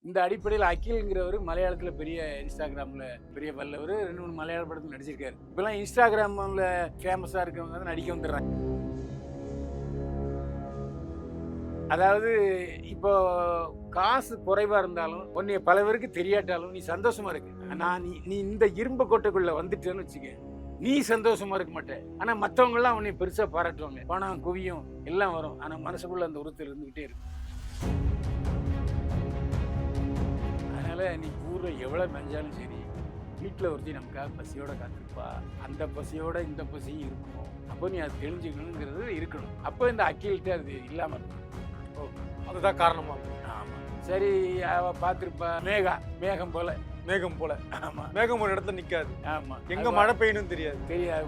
இந்த அடிப்படையில் அகில்ங்கிறவர் மலையாளத்தில் பெரிய இன்ஸ்டாகிராமில் பெரிய வல்லவர் 2 3 மலையாள படத்தில் நடிச்சிருக்காரு. இப்போலாம் இன்ஸ்டாகிராமில் ஃபேமஸாக இருக்கவங்க வந்து நடிக்க வந்துடுறாங்க. அதாவது இப்போ காசு குறைவாக இருந்தாலும் உன்னைய பல பேருக்கு தெரியாட்டாலும் நீ சந்தோஷமா இருக்கு. நான் நீ இந்த இரும்பு கோட்டைக்குள்ள வந்துட்டேன்னு வச்சுக்க, நீ சந்தோஷமா இருக்க மாட்டே. ஆனா மற்றவங்கலாம் உன்னை பெருசா பாராட்டுவாங்க. பணம் குவியும் எல்லாம் வரும். ஆனா மனசுக்குள்ள அந்த உறுத்தல் இருந்துகிட்டே இருக்கும். அதனால நீ ஊர்ல எவ்வளவு மெஞ்சாலும் சரி, வீட்டில் ஒருத்தி நமக்காக பசியோட காத்திருப்பா. அந்த பசியோட இந்த பசியும் இருக்கும். அப்போ நீ அதை தெரிஞ்சுக்கணுங்கிறது இருக்கணும். அப்போ இந்த அக்கில்கிட்ட அது இல்லாம இருக்கும். அதுதான் காரணமா? ஆமா. சரி, அவ பார்த்திருப்பா மேகம் போல. மேகம் போல. ஆமா. மேகம் ஒரு இடத்துல நிக்காது. ஆமா. எங்க மழை பெய்யணும் தெரியாது.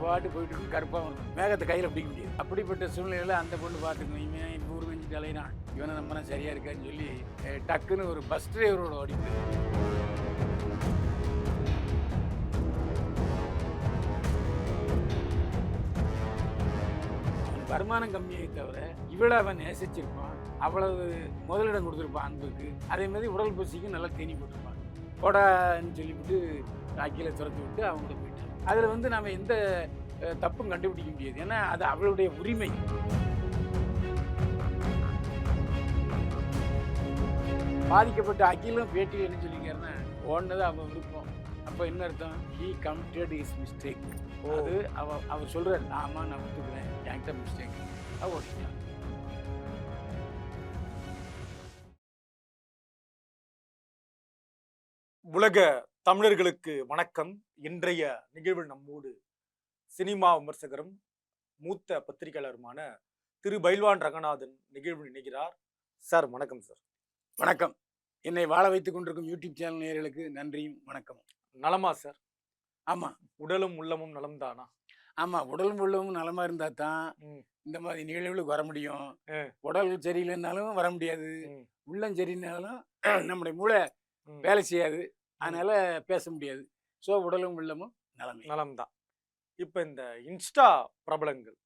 பாட்டு போயிட்டு இருக்கும், கருப்பா இருக்கும். மேகத்தை கையில பிடிக்க முடியாது. அப்படிப்பட்ட சூழ்நிலையில அந்த பொண்ணு பார்த்துக்கணும், இவன் ஊர் வெஞ்சு தலையினான், இவனை நம்ம சரியா இருக்கான்னு சொல்லி டக்குன்னு ஒரு பஸ் டிரைவரோட ஓடிப்பு. வருமானம் கம்மியை தவிர இவ்வளவு அவன் நேசிச்சிருப்பான். அவ்வளவு முதலிடம் கொடுத்துருப்பான் அன்புக்கு. அதே மாதிரி உடல் பசிக்கும் நல்லா தேனி போட்டிருப்பான். போடான்னு சொல்லிவிட்டு அக்கில துரத்தி விட்டு அவங்க போயிட்டாங்க. அதில் வந்து நம்ம எந்த தப்பும் கண்டுபிடிக்க முடியாது. ஏன்னா அது அவளுடைய உரிமை. பாதிக்கப்பட்ட அகிலும் பேட்டியில் என்ன சொல்லிக்காருன்னா, ஓடுனது அவன் விருப்பம். அப்போ என்ன அர்த்தம்? He committed his mistake. அது அவர் சொல்றாரு, ஆமா நான் ஒத்துக்கிறேன், என்கிட்ட மிஸ்டேக். அவ ஓடிக்கலாம். உலக தமிழர்களுக்கு வணக்கம். இன்றைய நிகழ்வில் நம்மோடு சினிமா விமர்சகரும் மூத்த பத்திரிகையாளருமான திரு பைல்வான் ரங்கநாதன் நிகழ்வில் இணைகிறார். சார் வணக்கம். சார் வணக்கம். என்னை வாழ வைத்துக் கொண்டிருக்கும் யூடியூப் சேனல் நேயர்களுக்கு நன்றியும் வணக்கமும். நலமா சார்? ஆமா. உடலும் உள்ளமும் நலம்தானா? ஆமா, உடலும் உள்ளமும் நலமா இருந்தா தான் இந்த மாதிரி நிகழ்வுகளுக்கு வர முடியும். உடல் சரியில்லைன்னாலும் வர முடியாது. உள்ளம் சரியில்லைனாலும் நம்முடைய மூளை வேலை செய்யாது. அதனால பேச முடியாது. ஸோ உடலும் உள்ளமும் நலம்தான். இப்போ இந்த இன்ஸ்டா பிரபலங்கள்,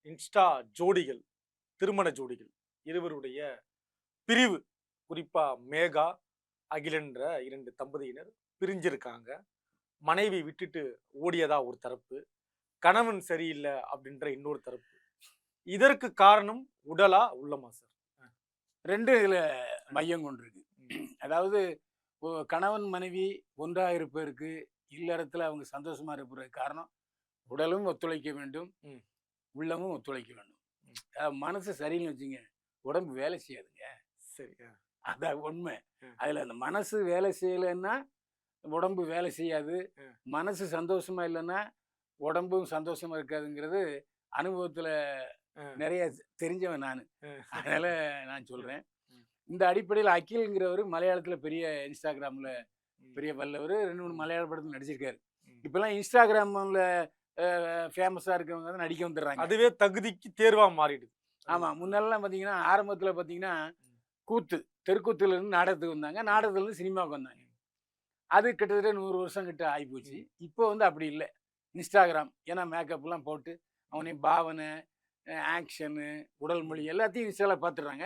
இன்ஸ்டா ஜோடிகள், திருமண ஜோடிகள் இருவருடைய பிரிவு, குறிப்பா மேகா அகிலன்ற 2 தம்பதியினர் பிரிஞ்சிருக்காங்க. மனைவி விட்டுட்டு ஓடியதா ஒரு தரப்பு, கணவன் சரியில்லை அப்படின்ற இன்னொரு தரப்பு. இதற்கு காரணம் உடலா உள்ளமா சார்? 2 இதில் மையம் கொண்டிருக்கு. அதாவது கணவன் மனைவி ஒன்றாக இருப்பதற்கு, இல்லறத்தில் அவங்க சந்தோஷமா இருப்பதற்கு காரணம் உடலும் ஒத்துழைக்க வேண்டும், உள்ளமும் ஒத்துழைக்க வேண்டும். மனசு சரின்னு வச்சுங்க, உடம்பு வேலை செய்யாதுங்க. சரி, அதான் உண்மை. அதில் அந்த மனசு வேலை செய்யலைன்னா உடம்பு வேலை செய்யாது. மனசு சந்தோஷமா இல்லைன்னா உடம்பும் சந்தோஷமா இருக்காதுங்கிறது அனுபவத்தில் நிறைய தெரிஞ்சவன் நான். அதனால நான் சொல்றேன். இந்த அடிப்படையில் அகில்ங்கிறவர் மலையாளத்தில் பெரிய இன்ஸ்டாகிராமில் பெரிய வல்லவர். 2 3 மலையாள படத்தில் நடிச்சிருக்காரு. இப்போலாம் இன்ஸ்டாகிராமில் ஃபேமஸாக இருக்கவங்க வந்து நடிக்க வந்துடுறாங்க. அதுவே தகுதிக்கு தேர்வாக மாறிடுது. ஆமாம். முன்னெல்லாம் பார்த்தீங்கன்னா, ஆரம்பத்தில் பார்த்தீங்கன்னா தெருக்கூத்துலேருந்து நாடகத்துக்கு வந்தாங்க, நாடகத்துலேருந்து சினிமாவுக்கு வந்தாங்க. அது கிட்டத்தட்ட 100 வருஷம் கிட்ட ஆகிப்போச்சு. இப்போ வந்து அப்படி இல்லை. இன்ஸ்டாகிராம், ஏன்னா மேக்கப்லாம் போட்டு அவனே பாவனை, ஆக்ஷனு, உடல் மொழி எல்லாத்தையும் இன்ஸ்டாவில் பார்த்துடுறாங்க.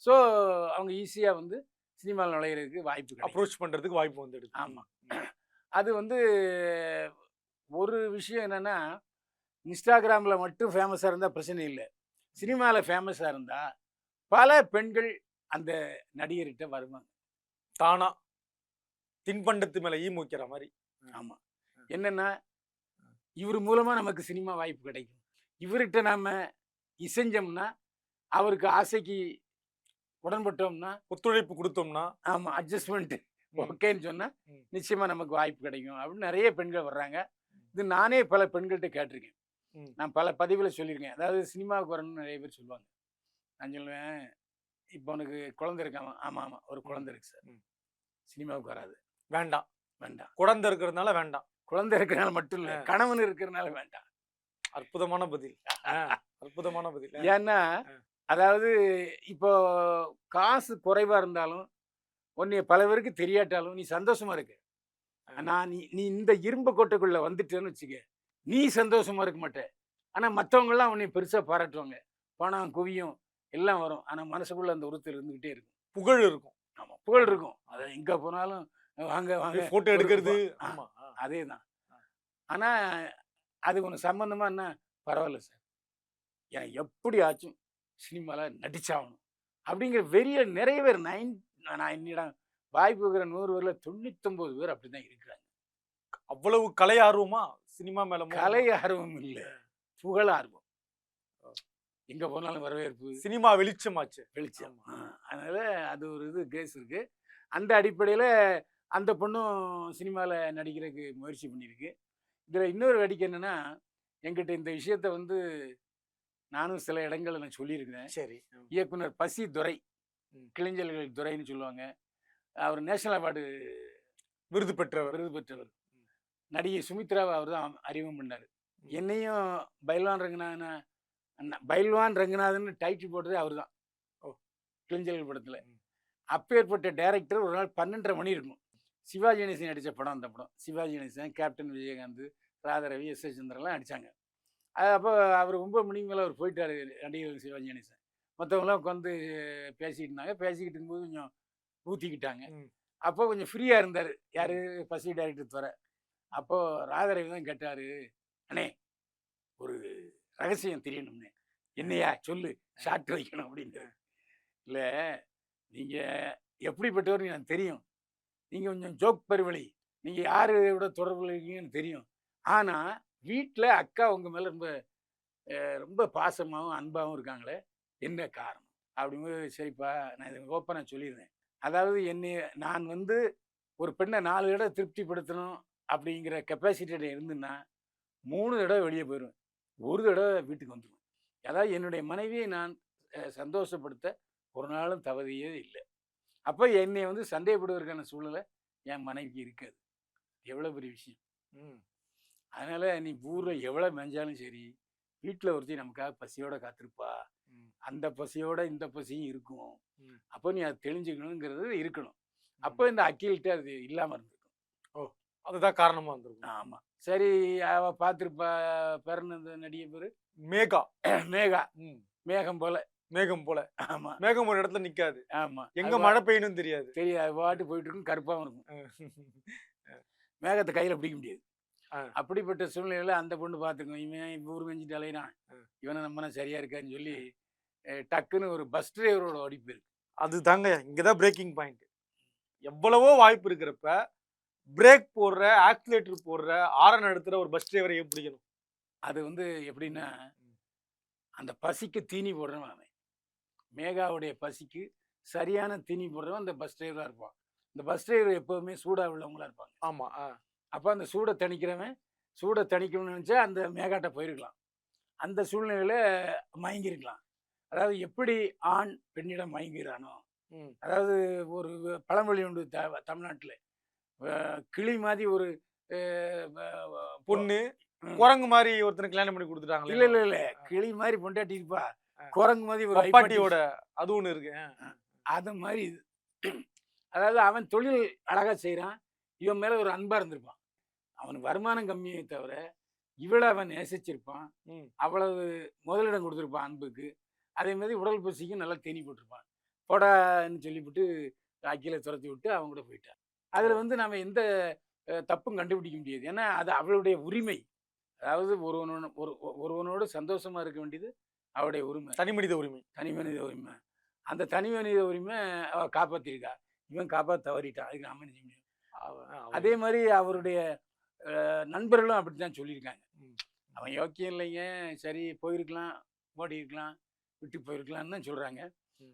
ஸோ அவங்க ஈஸியாக வந்து சினிமாவில் நுழையிறதுக்கு வாய்ப்பு, அப்ரோச் பண்ணுறதுக்கு வாய்ப்பு வந்துடுது. ஆமாம். அது வந்து ஒரு விஷயம் என்னென்னா, இன்ஸ்டாகிராமில் மட்டும் ஃபேமஸாக இருந்தால் பிரச்சனை இல்லை. சினிமாவில் ஃபேமஸாக இருந்தால் பல பெண்கள் அந்த நடிகர்கிட்ட வருவாங்க. தானா தின்பண்டத்து மேலே ஈ மூக்கிற மாதிரி. ஆமாம். என்னென்னா, இவர் மூலமாக நமக்கு சினிமா வாய்ப்பு கிடைக்கும், இவர்கிட்ட நாம் இசைஞ்சோம்னா, அவருக்கு ஆசைக்கு உடன்பட்டோம்னா, ஒத்துழைப்பு கொடுத்தோம்னா, ஆமாம், அட்ஜஸ்ட்மெண்ட் ஓகேன்னு சொன்னால் நிச்சயமாக நமக்கு வாய்ப்பு கிடைக்கும் அப்படின்னு நிறைய பெண்கள் வர்றாங்க. இது நானே பல பெண்கள்கிட்ட கேட்டிருக்கேன். நான் பல பதிவில் சொல்லியிருக்கேன். அதாவது சினிமாவுக்கு வரணும்னு நிறைய பேர் சொல்லுவாங்க. நான் சொல்லுவேன், இப்போ உனக்கு குழந்தை இருக்காமா? ஆமாம், ஒரு குழந்தை இருக்கு சார். சினிமாவுக்கு வராது. வேண்டாம். குழந்தை இருக்கிறதுனால வேண்டாம். குழந்தை இருக்கிறனால மட்டும் இல்லை, கணவன் இருக்கிறனால வேண்டாம். அற்புதமான பதில். அற்புதமான பதில். ஏன்னா, அதாவது இப்போ காசு குறைவா இருந்தாலும் உன்னைய பல பேருக்கு தெரியாட்டாலும் நீ சந்தோஷமா இருக்கு. நீ இந்த இரும்பு கோட்டைக்குள்ள வந்துட்டேன்னு வச்சுக்க, நீ சந்தோஷமா இருக்க மாட்டே. ஆனா மற்றவங்கலாம் உன்னை பெருசா பாராட்டுவாங்க. பணம் குவியும் எல்லாம் வரும். ஆனா மனசுக்குள்ள அந்த உறுத்தல் இருந்துகிட்டே இருக்கும். புகழ் இருக்கும். ஆமா, புகழ் இருக்கும். அது எங்க போனாலும் வாங்க வாங்க போட்டோ ஒரு எடுக்கிறது. ஆ, ஆமா. அதேதான். ஆனா அது ஒன்று சம்பந்தமா என்ன பரவாயில்ல சார், ஏன் எப்படி ஆச்சும் சினிமால நடிச்சாகணும் அப்படிங்கிற வெறிய நிறைய பேர் நான் என்னிடம் வாய்ப்பு இருக்கிற 100 பேர்ல 99 பேர் அப்படிதான் இருக்கிறாங்க. அவ்வளவு கலை ஆர்வமா சினிமா மேல கலை ஆர்வம் இல்ல, புகழ் ஆர்வம். எங்க போனாலும் வரவேற்பு, சினிமா வெளிச்சமாச்சு. வெளிச்சம். அதனால அது ஒரு கேஸ் இருக்கு. அந்த அடிப்படையில அந்த பொண்ணும் சினிமால நடிக்கிறதுக்கு முயற்சி பண்ணியிருக்கு. இதுல இன்னொரு வேடிக்கை என்னன்னா, என்கிட்ட இந்த விஷயத்த வந்து நானும் சில இடங்கள்ல நான் சொல்லியிருக்கிறேன். சரி. இயக்குனர் பசி துரை, கிளிஞ்சல்கள் துரைன்னு சொல்லுவாங்க. அவர் நேஷனல் அவார்டு விருது பெற்றவர். விருது பெற்றவர். நடிகை சுமித்ராவை அவர் தான் அறிமுகம் பண்ணாரு. என்னையும் பைல்வான் ரங்கநாதன் டைட்டில் போட்டதே அவர் தான். கிளிஞ்சல்கள் படத்துல. அப்பேற்பட்ட டைரக்டர் ஒரு நாள் 12:30 மணி இருக்கும். சிவாஜி கணேசன் நடித்த படம் அந்த படம். Sivaji Ganesan, captain Vijayakanth, Radharavi, S. S. சந்திரன்லாம் நடித்தாங்க. அப்போ அவர் 9 மணிக்கு மேலே அவர் போயிட்டார், நடிகர் சிவாஜி கணேசன். மற்றவங்களாம் உட்காந்து பேசிக்கிட்டு இருந்தாங்க. பேசிக்கிட்டு இருக்கும்போது கொஞ்சம் ஊற்றிக்கிட்டாங்க. அப்போ கொஞ்சம் ஃப்ரீயாக இருந்தார். யார்? பசி டைரக்டர் தவிர. அப்போது ராதாரவி தான் கேட்டார், அண்ணே ஒரு ரகசியம் தெரியணும்னே. என்னையா சொல்லு, ஷார்ட் வைக்கணும் அப்படின்ட்டு. இல்லை, நீங்கள் எப்படிப்பட்டவர் எனக்கு தெரியும். நீங்கள் கொஞ்சம் ஜோக் பருவழி, நீங்கள் யாரோட தொடர்பில் இருக்கீங்கன்னு தெரியும். ஆனால் வீட்டில் அக்கா உங்கள் மேலே ரொம்ப ரொம்ப பாசமாகவும் அன்பாகவும் இருக்காங்களே, என்ன காரணம் அப்படிங்கும்போது, சரிப்பா நான் இதை ஓப்பனாக சொல்லிடுறேன். அதாவது நான் வந்து ஒரு பெண்ணை 4 தடவை திருப்திப்படுத்தணும் அப்படிங்கிற கெப்பாசிட்டியில் இருந்துன்னா 3 தடவை வெளியே போயிடுவேன், 1 தடவை வீட்டுக்கு வந்துடுவேன். அதாவது என்னுடைய மனைவியை நான் சந்தோஷப்படுத்த ஒரு நாளும் தவறியே இல்லை. அப்போ என்னை வந்து சந்தேகப்படுவதற்கான சூழ்நிலை என் மனைவிக்கு இருக்காது. எவ்வளோ பெரிய விஷயம். அதனால நீ ஊரில் எவ்வளோ மெஞ்சாலும் சரி, வீட்டில் ஒருத்தி நமக்காக பசியோட காத்திருப்பா. அந்த பசியோட இந்த பசியும் இருக்கும். அப்போ நீ அதை தெளிஞ்சுக்கணுங்கிறது இருக்கணும். அப்போ இந்த அக்கீல்கிட்ட அது இல்லாமல் இருந்திருக்கும். அதுதான் காரணமா இருந்திருக்கும். ஆமாம். சரி, அவ பார்த்துருப்பா. பேரன் அந்த நடிகை பேர் மேகா. மேகா. மேகம் போல. மேகம் போல. ஆமா, மேகம் ஒரு இடத்துல நிக்காது. ஆமா, எங்க மழை பெய்யணும் தெரியாது. அது பாட்டு போயிட்டு இருக்கும், கருப்பாகவும் இருக்கும். மேகத்தை கையில் பிடிக்க முடியாது. அப்படிப்பட்ட சூழ்நிலையில் அந்த பொண்ணு பார்த்துக்கும், இவன் ஊர் மெஞ்சிட்டு அலையிறான், இவனை நம்பினா சரியா இருக்கான்னு சொல்லி டக்குன்னு ஒரு பஸ் டிரைவரோட ஓடிப்பு இருக்கு. அது தாங்க இங்கதான் பிரேக்கிங் பாயிண்ட். எவ்வளவோ வாய்ப்பு இருக்கிறப்ப பிரேக் போடுற, ஆக்சிலேட்டர் போடுற, ஆரன் எடுத்துற ஒரு பஸ் டிரைவரை ஏன் பிடிக்கணும்? அது வந்து எப்படின்னா, அந்த பசிக்கு தீனி போடுறவன் அவன். மேகாவுடைய பசிக்கு சரியான தீனி போடுறவன் அந்த பஸ் டிரைவராக இருப்பான். இந்த பஸ் டிரைவர் எப்போதுமே சூடாக உள்ளவங்களா இருப்பாங்க. ஆமா. அப்போ அந்த சூடை தணிக்கிறவன் சூடை தணிக்கணும்னு நினச்சா அந்த மேகாட்ட போயிருக்கலாம். அந்த சூழ்நிலையில் மயங்கியிருக்கலாம். அதாவது எப்படி ஆண் பெண்ணிடம் மயங்கிறானோ, அதாவது ஒரு பழமொழி உண்டு தமிழ்நாட்டில், கிளி மாதிரி ஒரு பொண்ணு குரங்கு மாதிரி ஒருத்தனை கல்யாணம் பண்ணி கொடுத்துட்டாங்க. இல்ல இல்ல இல்ல, கிளி மாதிரி பொண்டாட்டி இருப்பா, குரங்கு மாதிரி ஒரு பாட்டியோட அது ஒண்ணு இருக்கு. அது மாதிரி இது. அதாவது அவன் தொழில் அழகா செய்யறான், இவன் மேல ஒரு அன்பா இருந்திருப்பான். அவனுக்கு வருமானம் கம்மியை தவிர இவளை அவன் நேசிச்சிருப்பான். அவ்வளவு முதலிடம் கொடுத்துருப்பான் அன்புக்கு. அதே மாதிரி உடல் பசிக்கும் நல்லா தேனி போட்டிருப்பான். போடான்னு சொல்லிவிட்டு அக்கில துரத்தி விட்டு அவங்க கூட போயிட்டான். அதில் வந்து நம்ம எந்த தப்பும் கண்டுபிடிக்க முடியாது. ஏன்னா அது அவளுடைய உரிமை. அதாவது ஒருவனோடு சந்தோஷமா இருக்க வேண்டியது அவளுடைய உரிமை, தனி மனித உரிமை. தனி மனித உரிமை. அந்த தனி மனித உரிமை அவள் காப்பாற்றிருக்கா, இவன் காப்பாற்ற தவறிட்டான். அதுக்கு நம்ம நினைக்க முடியும். அதே மாதிரி அவருடைய நண்பர்களும் அப்படித்தான் சொல்லியிருக்காங்க. அவன் யோக்கியம் இல்லைங்க, சரி போயிருக்கலாம், ஓடி இருக்கலாம், விட்டு போயிருக்கலான்னு தான் சொல்றாங்க.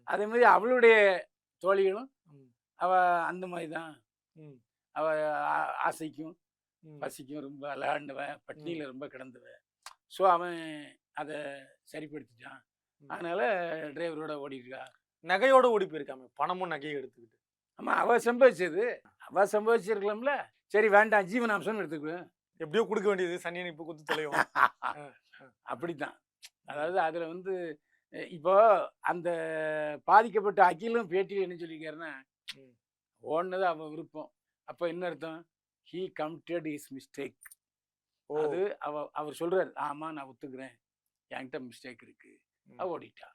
அதே மாதிரி அவளுடைய தோழிகளும் அவ அந்த மாதிரி தான். அவ ஆசைக்கும் பசிக்கும் ரொம்ப விளையாண்டவன், பட்னியில் ரொம்ப கிடந்தவன். ஸோ அவன் அதை சரிப்படுத்திட்டான். அதனால டிரைவரோட ஓடிருக்கா. நகையோட ஓடி போயிருக்காம, பணமும் நகையை எடுத்துக்கிட்டு. ஆமா, அவ சம்பாதிச்சது, அவ சம்பாதிச்சிருக்கலாம்ல. சரி வேண்டாம், ஜீவனாம்சம் எடுத்துக்குவேன். எப்படியோ கொடுக்க வேண்டியது, சனியன் இப்போ குத்து தொலையும். அப்படித்தான். அதாவது அதுல வந்து இப்போ அந்த பாதிக்கப்பட்ட அகிலும் பேட்டியில் என்ன சொல்லியிருக்காருன்னா, ஓடுனது அவன் விருப்பம். அப்போ என்ன அர்த்தம்? He committed his mistake. அது அவர் சொல்றாரு, ஆமா நான் ஒத்துக்கிறேன், என்கிட்ட மிஸ்டேக் இருக்கு, ஓடிட்டா.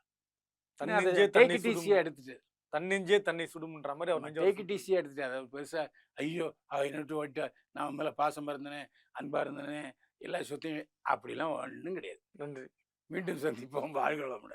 ஈஸியா எடுத்துட்டு தன்னெஞ்சே தன்னை சுடும்ன்ற மாதிரி அவர் நெஞ்ச டேக் இட் ஈஸியாக எடுத்துட்டேன். அதாவது பெருசாக ஐயோ அவ என்னட்டு ஓட்ட நான் மேலே பாசமாக இருந்தேனே அன்பாக இருந்தேனே எல்லா சொத்தையும் அப்படிலாம் ஒன்றும் கிடையாது. நன்றி. மீண்டும் சந்திப்போம். வாழ்க வளமுடன்.